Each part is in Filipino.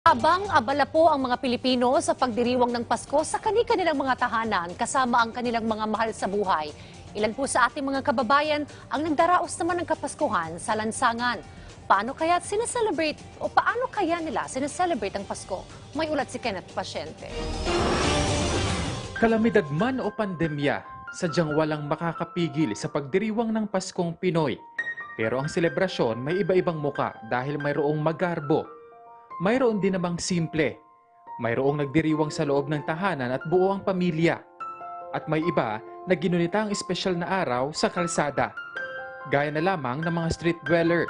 Habang abala po ang mga Pilipino sa pagdiriwang ng Pasko sa kani-kanilang mga tahanan kasama ang kanilang mga mahal sa buhay, ilan po sa ating mga kababayan ang nagdaraos naman ng Kapaskuhan sa lansangan. Paano kaya nila sineselebrate ang Pasko? May ulat si Kenneth Pasyente. Kalamidad man o pandemya, sadyang walang makakapigil sa pagdiriwang ng Paskong Pinoy. Pero ang selebrasyon may iba-ibang muka dahil mayroong magarbo. Mayroon din namang simple. Mayroong nagdiriwang sa loob ng tahanan at buo ang pamilya. At may iba na ginunita ang espesyal na araw sa kalsada. Gaya na lamang ng mga street dweller.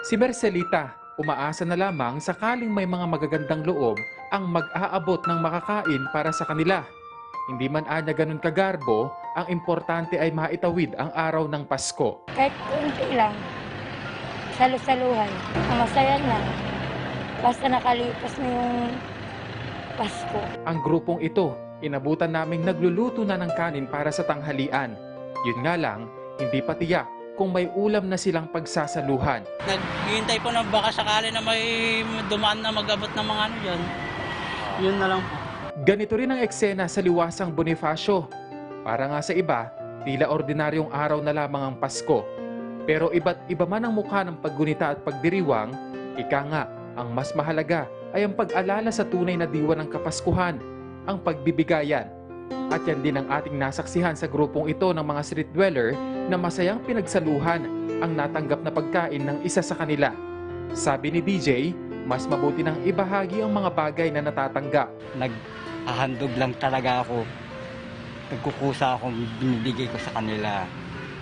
Si Mercelita, umaasa na lamang sakaling may mga magagandang loob ang mag-aabot ng makakain para sa kanila. Hindi man anya ganun kagarbo, ang importante ay maitawid ang araw ng Pasko. Kahit kunti lang, salu-saluhan, masaya na. Basta nakalipas na yung Pasko. Ang grupong ito, inabutan naming nagluluto na ng kanin para sa tanghalian. Yun nga lang, hindi pa tiyak kung may ulam na silang pagsasaluhan. Naghihintay po na baka sakali na may dumaan na mag-abot ng mga ano dyan. Yun na lang po. Ganito rin ang eksena sa Liwasang Bonifacio. Para nga sa iba, tila ordinaryong araw na lamang ang Pasko. Pero iba't iba man ang mukha ng paggunita at pagdiriwang, ika nga, ang mas mahalaga ay ang pag-alala sa tunay na diwa ng Kapaskuhan, ang pagbibigayan. At yan din ang ating nasaksihan sa grupong ito ng mga street dweller na masayang pinagsaluhan ang natanggap na pagkain ng isa sa kanila. Sabi ni DJ, mas mabuti nang ibahagi ang mga bagay na natatanggap. Naghahandog lang talaga ako. Nagkukusa akong binibigay ko sa kanila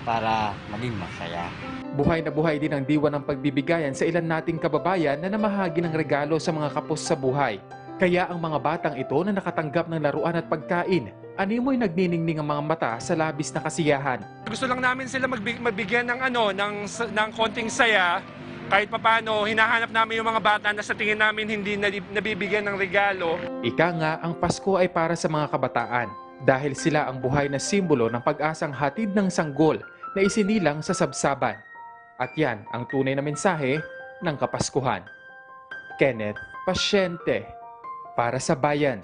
para maging masaya. Buhay na buhay din ang diwa ng pagbibigayan sa ilan nating kababayan na namahagi ng regalo sa mga kapos sa buhay. Kaya ang mga batang ito na nakatanggap ng laruan at pagkain, animoy nagniningning ang mga mata sa labis na kasiyahan. Gusto lang namin sila mabigyan ng konting saya. Kahit papano, hinahanap namin yung mga bata na sa tingin namin hindi nabibigyan ng regalo. Ika nga, ang Pasko ay para sa mga kabataan dahil sila ang buhay na simbolo ng pag-asang hatid ng sanggol na isinilang sa sabsaban. At yan ang tunay na mensahe ng Kapaskuhan. Kenneth Pasyente, para sa Bayan.